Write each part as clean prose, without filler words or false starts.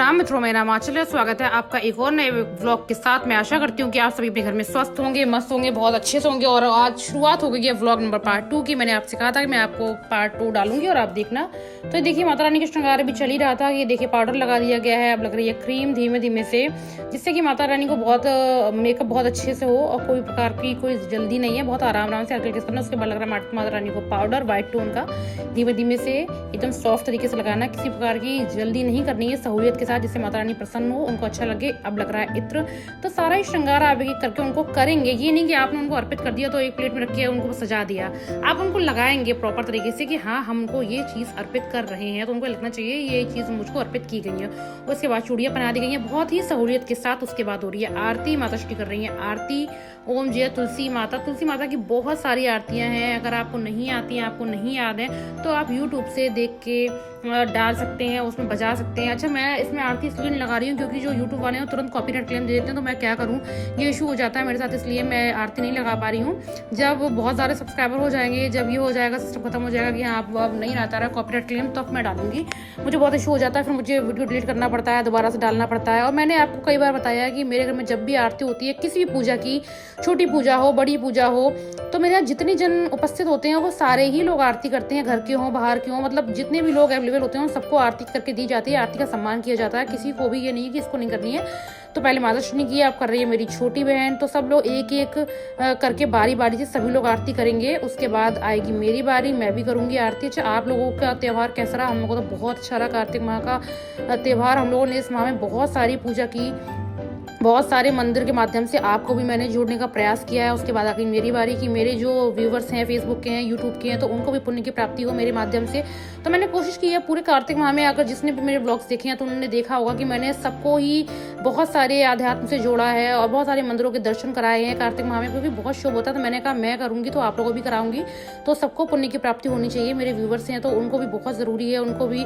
प्रणाम मित्रों, मेरा नाम आंचल है। स्वागत है आपका एक और नए व्लॉग के साथ। मैं आशा करती हूँ कि आप सभी अपने घर में स्वस्थ होंगे, मस्त होंगे, बहुत अच्छे से होंगे। और आज शुरुआत हो गई है व्लॉग नंबर पार्ट 2 की। मैंने आपसे कहा था कि मैं आपको पार्ट 2 डालूंगी और आप देखना। तो देखिए, माता रानी का श्रृंगार भी चल ही रहा था। ये देखिए, पाउडर लगा दिया गया है, अब लग रही है क्रीम धीमे धीमे से, जिससे कि माता रानी को बहुत मेकअप बहुत अच्छे से हो और कोई प्रकार की कोई जल्दी नहीं है, बहुत आराम से हल्के करना। उसके बाद लग रहा है माता रानी को पाउडर व्हाइट टोन का धीमे धीमे से एकदम सॉफ्ट तरीके से लगाना। किसी प्रकार की जल्दी नहीं करनी है, सहूलियत के साथ, जिससे माता रानी प्रसन्न हो, उनको अच्छा लगे। अब लग रहा है इत्र, तो सारा ही श्रृंगार आप एक करके उनको करेंगे। ये नहीं कि आपने उनको अर्पित कर दिया तो एक प्लेट में रख के उनको सजा दिया। आप उनको लगाएंगे प्रॉपर तरीके से कि हाँ, हम उनको ये चीज अर्पित कर रहे हैं, तो उनको लगना चाहिए ये चीज मुझको अर्पित की गई है। उसके बाद चूड़ियां पहना दी गई हैं बहुत ही सहूलियत के साथ। उसके बाद हो रही है आरती, माता श्री कर रही है आरती। ओम जय तुलसी माता। तुलसी माता की बहुत सारी आरतियां हैं। अगर आपको नहीं आती हैं, आपको नहीं याद है, तो आप यूट्यूब से देख के डाल सकते हैं, उसमें बजा सकते हैं। अच्छा, मैं इसमें आरती इसलिए नहीं लगा रही हूँ क्योंकि जो यूट्यूब वाले हैं तुरंत कॉपीराइट क्लेम दे देते हैं, तो मैं क्या करूँ, ये इशू हो जाता है मेरे साथ, इसलिए मैं आरती नहीं लगा पा रही हूँ। जब बहुत सारे सब्सक्राइबर हो जाएंगे, जब ये हो जाएगा, सिस्टम खत्म हो जाएगा कि हाँ अब नहीं आता रहा कॉपीराइट क्लेम, तब मैं डालूंगी। मुझे बहुत इशू हो जाता है, फिर मुझे वीडियो डिलीट करना पड़ता है, दोबारा से डालना पड़ता है। और मैंने आपको कई बार बताया है कि मेरे घर में जब भी आरती होती है, किसी भी पूजा की, छोटी पूजा हो बड़ी पूजा हो, तो मेरे यहाँ जितने जन उपस्थित होते हैं वो सारे ही लोग आरती करते हैं, घर के हों बाहर के हों, मतलब जितने भी लोग अवेलेबल होते हैं सबको आरती करके दी जाती है। आरती का सम्मान किया जाता है, किसी को भी ये नहीं है कि इसको नहीं करनी है। तो पहले माता श्री की आप कर रही है मेरी छोटी बहन, तो सब लोग एक एक करके बारी बारी से सभी लोग आरती करेंगे। उसके बाद आएगी मेरी बारी, मैं भी करूंगी आरती। अच्छा, आप लोगों का त्यौहार कैसा रहा? हम लोगों को तो बहुत अच्छा रहा। कार्तिक माह का त्यौहार हम लोगों ने इस माह में बहुत सारी पूजा की, बहुत सारे मंदिर के माध्यम से आपको भी मैंने जोड़ने का प्रयास किया है। उसके बाद आगे मेरी बारी की मेरे जो व्यूवर्स हैं, फेसबुक के हैं, यूट्यूब के हैं, तो उनको भी पुण्य की प्राप्ति हो मेरे माध्यम से। तो मैंने कोशिश की है पूरे कार्तिक माह में, अगर जिसने भी मेरे ब्लॉग्स देखे हैं तो उन्होंने देखा होगा कि मैंने सबको ही बहुत सारे आध्यात्म से जोड़ा है और बहुत सारे मंदिरों के दर्शन कराए हैं कार्तिक माह में, क्योंकि बहुत शुभ होता है। तो मैंने कहा मैं करूंगी तो आप लोगों को भी कराऊंगी, तो सबको पुण्य की प्राप्ति होनी चाहिए। मेरे व्यूवर्स हैं तो उनको भी बहुत जरूरी है, उनको भी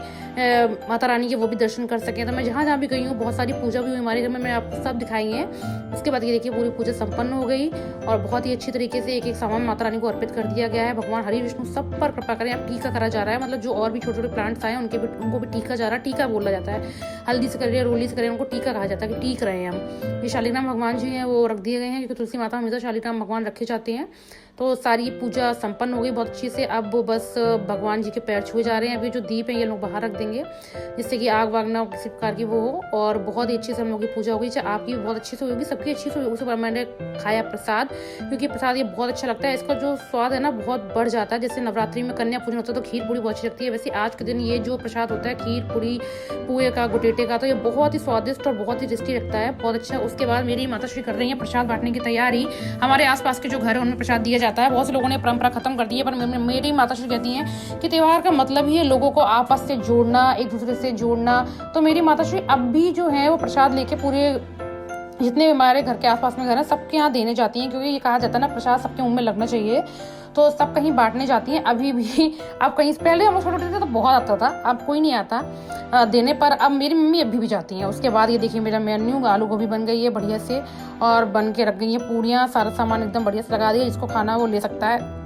माता रानी के वो भी दर्शन कर सकें। तो मैं जहाँ जहाँ भी गई हूँ, बहुत सारी पूजा भी हुई हमारे घर में, मैं आपको सब दिखाई है। उसके बाद ये देखिए पूरी पूजा संपन्न हो गई और बहुत ही अच्छी तरीके से एक एक सामान माता रानी को अर्पित कर दिया गया है। भगवान हरि विष्णु सब पर कृपा करें। अब टीका करा जा रहा है, मतलब जो और भी छोटे छोटे प्लांट्स आए उनको भी टीका जा रहा है। टीका बोला जाता है, हल्दी से करें, रोली से करें, उनको टीका कहा जाता है कि टीक रहे हैं हम। ये शालिग्राम भगवान जी हैं, वो रख दिए गए हैं, क्योंकि तुलसी माता हमेशा शालिग्राम भगवान रखे जाते हैं। तो सारी पूजा संपन्न हो गई बहुत अच्छी से। अब बस भगवान जी के पैर छुए जा रहे हैं। अभी जो दीप है ये लोग बाहर रख देंगे, जिससे कि आग वाग ना किसी प्रकार की वो हो। और बहुत ही अच्छे से हम लोग की पूजा हो गई। चाहे आपकी भी बहुत अच्छी से होगी, सबकी अच्छी से होगी। उसके बाद मैंने खाया प्रसाद, क्योंकि प्रसाद ये बहुत अच्छा लगता है। इसका जो स्वाद है ना बहुत बढ़ जाता है। जैसे नवरात्रि में कन्या पूजन होता है तो खीर पूरी बहुत अच्छी लगती है, वैसे आज के दिन ये जो प्रसाद होता है खीर पूरी पुए का, गुटेटे का, तो ये बहुत ही स्वादिष्ट और बहुत ही टेस्टी लगता है, बहुत अच्छा। उसके बाद मेरी माता श्री कर रही है प्रसाद बांटने की तैयारी। हमारे आसपास के जो घर है उनमें प्रसाद दिया जाता है। बहुत से लोगों ने परंपरा खत्म कर दी है, पर मेरी माता श्री कहती हैं कि त्योहार का मतलब ही है लोगों को आपस से जोड़ना, एक दूसरे से जोड़ना। तो मेरी माता श्री अब भी जो है वो प्रसाद लेके पूरे जितने हमारे घर के आसपास में घर है सबके यहाँ देने जाती हैं, क्योंकि ये कहा जाता है ना प्रसाद सबके मुंह में लगना चाहिए, तो सब कहीं बांटने जाती हैं अभी भी। अब कहीं पहले हम लोग छोटे थे तो बहुत आता था, अब कोई नहीं आता देने पर। अब मेरी मम्मी अभी भी जाती हैं। उसके बाद ये देखिए मेरा मेन्यू, आलू गोभी बन गई है बढ़िया से और बन के रख गई है पूड़ियाँ, सारा सामान एकदम बढ़िया से लगा दिया। जिसको खाना वो ले सकता है,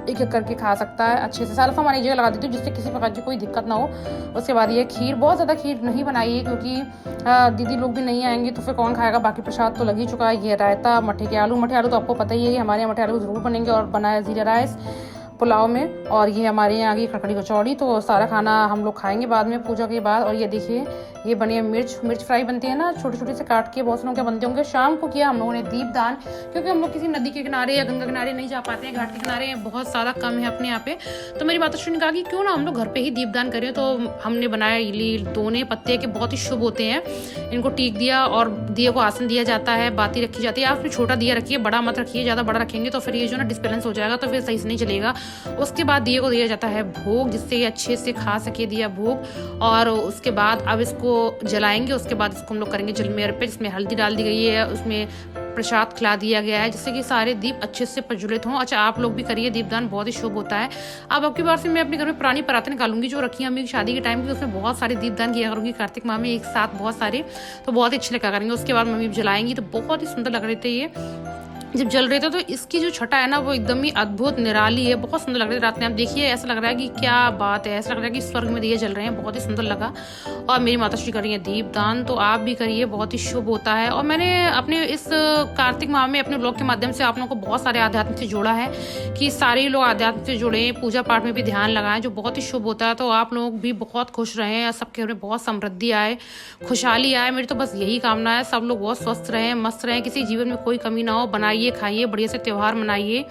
एक एक करके खा सकता है अच्छे से। सारा सामान एक जगह लगा देती हूँ जिससे किसी प्रकार की कोई दिक्कत ना हो। उसके बाद ये खीर, बहुत ज़्यादा खीर नहीं बनाई है क्योंकि दीदी लोग भी नहीं आएंगे तो फिर कौन खाएगा, बाकी प्रसाद तो लग ही चुका है। ये रायता, मठे के आलू, मठे आलू तो आपको पता ही है कि हमारे यहाँ मठे आलू जरूर बनेंगे, और बनाया जीरा राइस पुलाव में। और ये हमारे यहाँ की खड़खड़ी कचौड़ी, तो सारा खाना हम लोग खाएंगे बाद में पूजा के बाद। और ये देखिए ये बनी है मिर्च फ्राई बनती है ना, छोटे छोटे से काट के, बहुत से लोग क्या बनते होंगे। शाम को किया हम लोगों ने दीपदान, क्योंकि हम लोग किसी नदी के किनारे या गंगा किनारे नहीं जा पाते हैं, घाट के किनारे बहुत ज़्यादा कम है अपने यहाँ पे। तो मेरी माता श्री ने कहा कि क्यों ना हम लोग घर पे ही दीपदान करें, तो हमने बनाया इली दोने पत्ते के, बहुत ही शुभ होते हैं। इनको टीक दिया और दिए को आसन दिया जाता है, बाती रखी जाती है। आप उसमें छोटा दिया रखिए, बड़ा मत रखिए, ज़्यादा बड़ा रखेंगे तो फिर ये जो ना डिस्बैलेंस हो जाएगा, तो फिर सही से नहीं चलेगा। उसके बाद दिए को दिया जाता है भोग, जिससे ये अच्छे से खा सके दिया भोग। और उसके बाद अब इसको जलाएंगे। उसके बाद इसको हम लोग करेंगे जल में अर्पित, जिसमें हल्दी डाल दी गई है, उसमें प्रसाद खिला दिया गया है, जिससे कि सारे दीप अच्छे से प्रज्वलित हों। अच्छा, आप लोग भी करिए दीपदान, बहुत ही शुभ होता है। अब की बार से मैं अपने घर में पुरानी परातें निकालूंगी जो रखी है अम्मी की शादी के टाइम की, उसमें बहुत सारे दीपदान किया करूंगी कार्तिक माह में एक साथ बहुत सारे, तो बहुत ही अच्छे लगा करेंगे। उसके बाद मम्मी जलाएंगी तो बहुत ही सुंदर लग रहे थे ये। जब जल रहे थे तो इसकी जो छटा है ना वो एकदम ही अद्भुत निराली है, बहुत सुंदर लग रही है। रात में आप देखिए ऐसा लग रहा है कि क्या बात है, ऐसा लग रहा है कि स्वर्ग में दिए जल रहे हैं, बहुत ही सुंदर लगा। और मेरी माता श्री कर रही है दीपदान, तो आप भी करिए, बहुत ही शुभ होता है। और मैंने अपने इस कार्तिक माह में अपने ब्लॉग के माध्यम से आप लोगों को बहुत सारे आध्यात्म से जोड़ा है कि सारे लोग आध्यात्म से जुड़े, पूजा पाठ में भी ध्यान लगाएं, जो बहुत ही शुभ होता है। तो आप लोग भी बहुत खुश रहें, सबके घर में बहुत समृद्धि आए, खुशहाली आए, मेरी तो बस यही कामना है। सब लोग बहुत स्वस्थ रहें, मस्त रहें, किसी जीवन में कोई कमी ना हो। बनाइए, खाइए, बढ़िया से त्योहार मनाइए,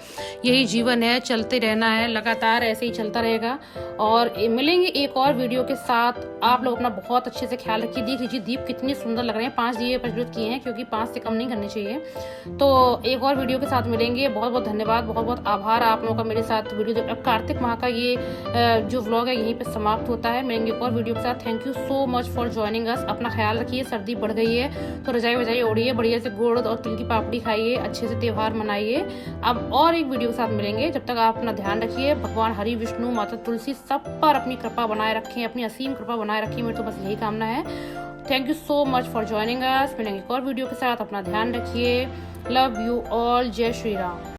यही जीवन है, चलते रहना है, लगातार ऐसे ही चलता रहेगा। और मिलेंगे एक और वीडियो के साथ। आप लोग अपना बहुत अच्छे से ख्याल रखिए। देख लीजिए दीप कितने सुंदर लग रहे हैं, 5 दिए प्रज्वलित किए हैं, क्योंकि 5 से कम नहीं करने चाहिए। तो एक और वीडियो के साथ मिलेंगे। बहुत बहुत धन्यवाद, बहुत बहुत आभार आप लोगों का मेरे साथ वीडियो। अब कार्तिक माह का ये जो व्लॉग है यहीं पे समाप्त होता है। मिलेंगे एक और वीडियो के साथ। Thank you so much for joining us. अपना ख्याल रखिए, सर्दी बढ़ गई है तो रजाई वजाई ओढ़िए, बढ़िया से गुड़ और तिल की पापड़ी खाइए, अच्छे से त्योहार मनाइए। अब और एक वीडियो के साथ मिलेंगे, जब तक आप अपना ध्यान रखिए। भगवान हरि विष्णु माता तुलसी सब पर अपनी कृपा बनाए रखें, अपनी असीम कृपा बनाए रखें, मेरी तो बस यही कामना है। Thank you so much for joining us. मिलेंगे एक और वीडियो के साथ, अपना ध्यान रखिए। लव यू ऑल, जय श्री राम।